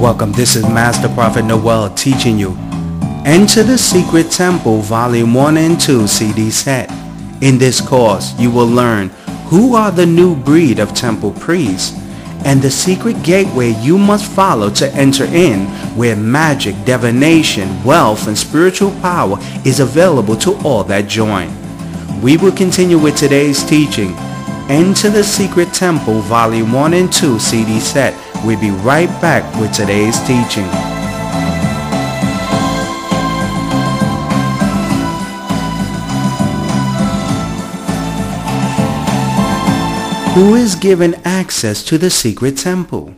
Welcome, this is Master Prophet Noel teaching you Enter the Secret Temple Volume 1 and 2 CD set. In this course, you will learn who are the new breed of temple priests and the secret gateway you must follow to enter in, where magic, divination, wealth, and spiritual power is available to all that join. We will continue with today's teaching. Enter the Secret Temple Volume 1 and 2 CD set. We'll be right back with today's teaching. Who is given access to the secret temple?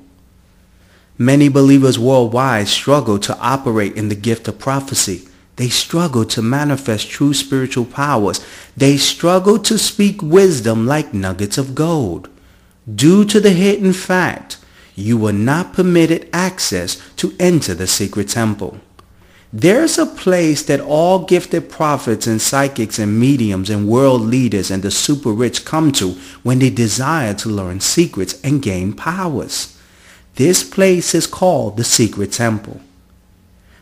Many believers worldwide struggle to operate in the gift of prophecy. They struggle to manifest true spiritual powers. They struggle to speak wisdom like nuggets of gold. Due to the hidden fact, you were not permitted access to enter the secret temple. There's a place that all gifted prophets and psychics and mediums and world leaders and the super rich come to when they desire to learn secrets and gain powers. This place is called the Secret Temple.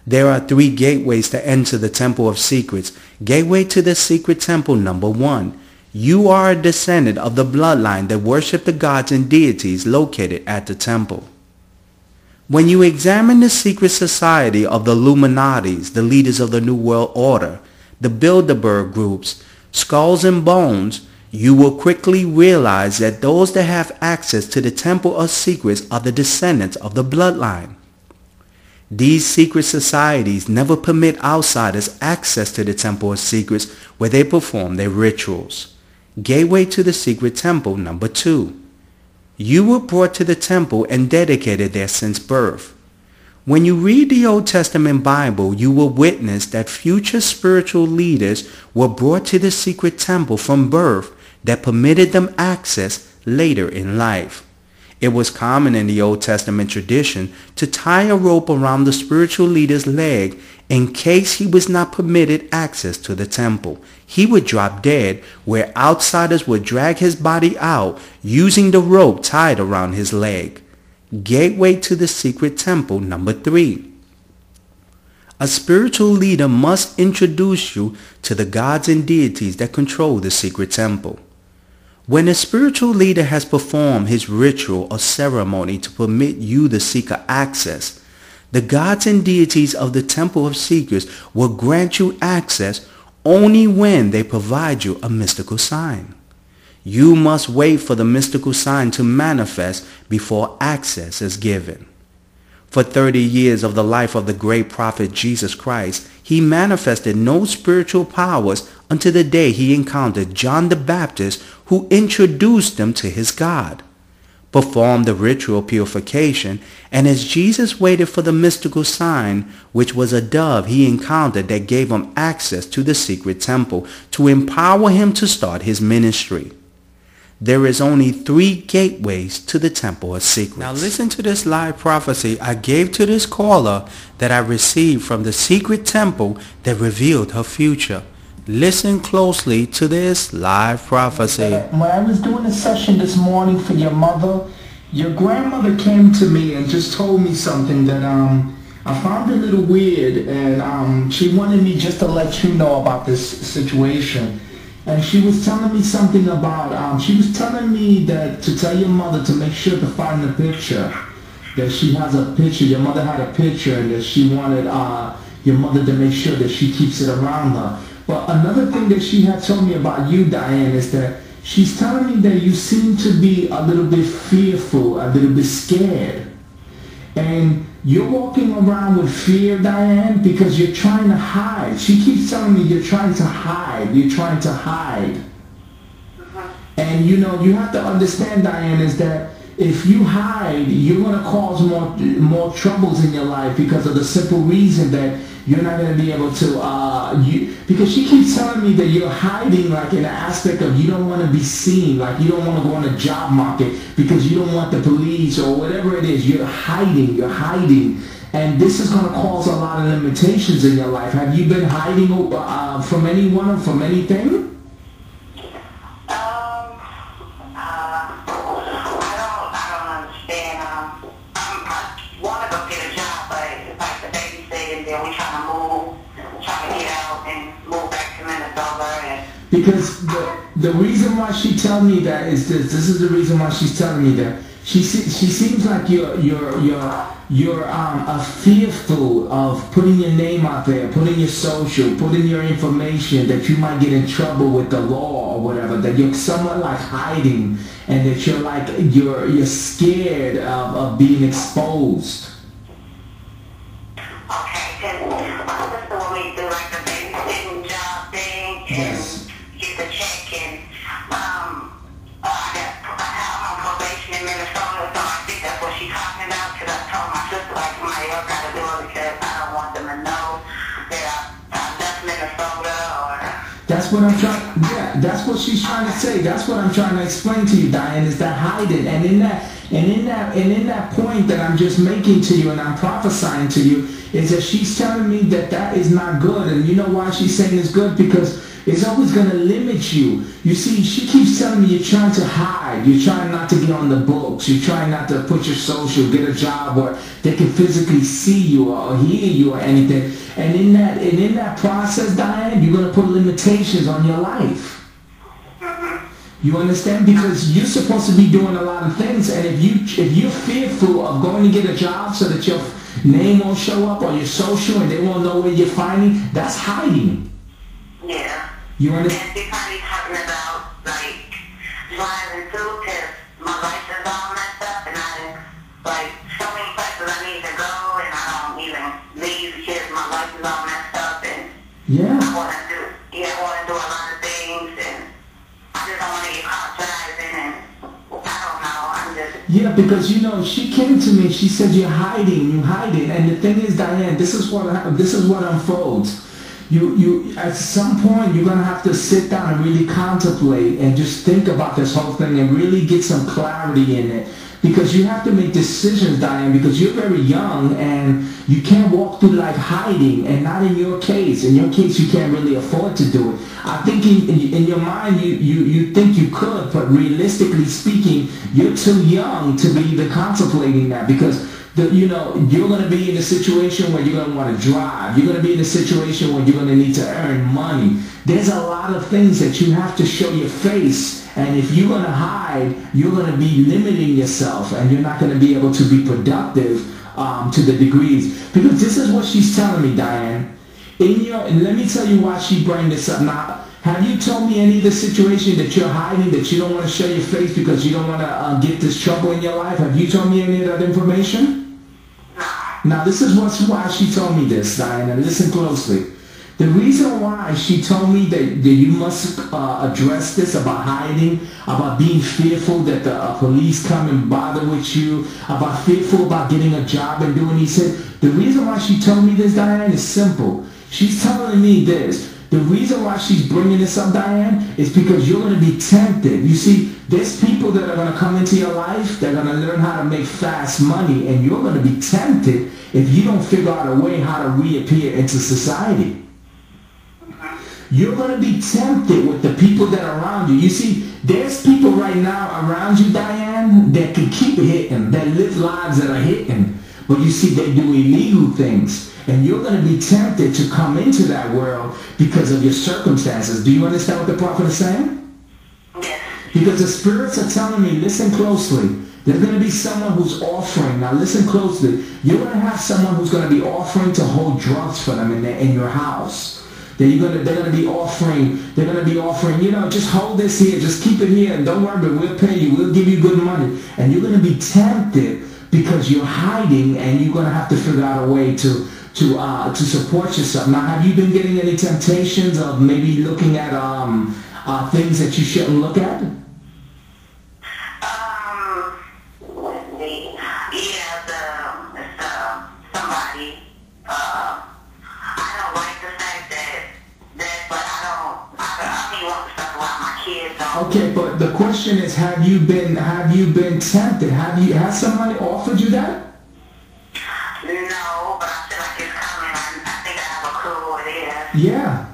There are 3 gateways to enter the Temple of Secrets. Gateway to the Secret Temple number 1. You are a descendant of the bloodline that worship the gods and deities located at the temple. When you examine the secret society of the Illuminatis, the leaders of the New World Order, the Bilderberg groups, Skulls and Bones, you will quickly realize that those that have access to the Temple of Secrets are the descendants of the bloodline. These secret societies never permit outsiders access to the Temple of Secrets where they perform their rituals. Gateway to the Secret Temple number 2. You were brought to the temple and dedicated there since birth. When you read the Old Testament Bible, you will witness that future spiritual leaders were brought to the secret temple from birth that permitted them access later in life. It was common in the Old Testament tradition to tie a rope around the spiritual leader's leg in case he was not permitted access to the temple. He would drop dead, where outsiders would drag his body out using the rope tied around his leg. Gateway to the Secret Temple number 3. A spiritual leader must introduce you to the gods and deities that control the secret temple. When a spiritual leader has performed his ritual or ceremony to permit you, the seeker, access, the gods and deities of the Temple of Secrets will grant you access only when they provide you a mystical sign. You must wait for the mystical sign to manifest before access is given. For 30 years of the life of the great prophet Jesus Christ, he manifested no spiritual powers until the day he encountered John the Baptist, who introduced him to his God, performed the ritual purification, and as Jesus waited for the mystical sign, which was a dove he encountered that gave him access to the secret temple to empower him to start his ministry. There is only 3 gateways to the Temple of Secrets. Now listen to this live prophecy I gave to this caller that I received from the secret temple that revealed her future. Listen closely to this live prophecy. When I was doing a session this morning for your mother, your grandmother came to me and just told me something that I found a little weird, and she wanted me just to let you know about this situation. And she was telling me something about, she was telling me that to tell your mother to make sure to find the picture, that she has a picture, your mother had a picture, and that she wanted your mother to make sure that she keeps it around her. But another thing that she had told me about you, Diane, is that she's telling me that you seem to be a little bit fearful, a little bit scared. And you're walking around with fear, Diane, because you're trying to hide. She keeps telling me you're trying to hide. You're trying to hide. And you know, you have to understand, Diane, is that if you hide, you're going to cause more troubles in your life, because of the simple reason that you're not going to be able to, because she keeps telling me that you're hiding, like in the aspect of you don't want to be seen, like you don't want to go on the job market because you don't want the police or whatever it is. You're hiding. And this is going to cause a lot of limitations in your life. Have you been hiding from anyone or from anything? I don't understand. I want to go get a job. Yeah, we trying to get out and move back to Minnesota. And Because the reason why she tell me that is this. This is the reason why she's telling me that. She seems like you're fearful of putting your name out there, putting your social, putting your information, that you might get in trouble with the law or whatever. That you're somewhat like hiding, and that you're scared of being exposed. okay, because my sister want me to do like the babysitting job thing and Yes. get the check and I'm on probation in Minnesota, so I think that's what she's talking about. Because I told my sister like somebody else got to do it because I don't want them to know that I left Minnesota or. That's what I'm trying. Yeah, that's what she's trying to say. That's what I'm trying to explain to you, Diane. Is that hiding? And in that point that I'm just making to you, and I'm prophesying to you, is that she's telling me that that is not good. And you know why she's saying it's good? Because it's always going to limit you. You see, she keeps telling me you're trying to hide. You're trying not to get on the books. You're trying not to put your social, get a job where they can physically see you or hear you or anything. And in that process, Diane, you're going to put limitations on your life. You understand? Because you're supposed to be doing a lot of things, and if you're fearful of going to get a job so that your name won't show up or your social and they won't know where you're finding, that's hiding. Yeah. You understand? And she's probably talking about like driving too, because my license is all messed up, and like so many places I need to go, and I don't even leave because my license is all messed up, and Yeah. I want to do a lot of things, and I just don't want to get caught driving, and I don't know, I'm just. Yeah, because you know, she came to me, she said you're hiding, and the thing is, Diane, this is what unfolds. You at some point you're gonna have to sit down and really contemplate and just think about this whole thing and really get some clarity in it, because you have to make decisions, Diane, because you're very young and you can't walk through life hiding. And not in your case. In your case, you can't really afford to do it. I think in your mind you think you could, but realistically speaking, you're too young to be even contemplating that, because you're going to be in a situation where you're going to want to drive. You're going to be in a situation where you're going to need to earn money. There's a lot of things that you have to show your face. And if you're going to hide, you're going to be limiting yourself, and you're not going to be able to be productive to the degrees. Because this is what she's telling me, Diane. Let me tell you why she bring this up. Now, have you told me any of the situation that you're hiding, that you don't want to show your face because you don't want to get this trouble in your life? Have you told me any of that information? Now, this is why she told me this, Diana. Listen closely. The reason why she told me that you must address this about hiding, about being fearful that the police come and bother with you, about fearful about getting a job and doing these things. The reason why she told me this, Diane, is simple. She's telling me this. The reason why she's bringing this up, Diane, is because you're going to be tempted. You see, there's people that are going to come into your life, they're going to learn how to make fast money, and you're going to be tempted if you don't figure out a way how to reappear into society. You're going to be tempted with the people that are around you. You see, there's people right now around you, Diane, that can keep hitting, that live lives that are hitting. But you see, they do illegal things. And you're going to be tempted to come into that world because of your circumstances. Do you understand what the prophet is saying? Yes. Because the spirits are telling me, listen closely. There's going to be someone who's offering. Now listen closely. You're going to have someone who's going to be offering to hold drugs for them in your house. They're going to be offering, just hold this here, just keep it here, and don't worry, we'll pay you, we'll give you good money. And you're going to be tempted because you're hiding, and you're going to have to figure out a way to support yourself. Now, have you been getting any temptations of maybe looking at things that you shouldn't look at? Let's see. Yeah, somebody. I don't like the fact that, but I don't want stuff about my kids. Okay, but the question is, have you been tempted? Has somebody offered you that? No, but I feel like it's coming. I think I have a clue what it is. Yeah.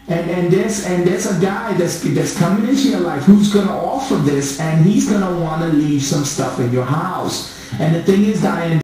And there's a guy that's coming into your life who's going to offer this, and he's going to want to leave some stuff in your house. And the thing is, Diane,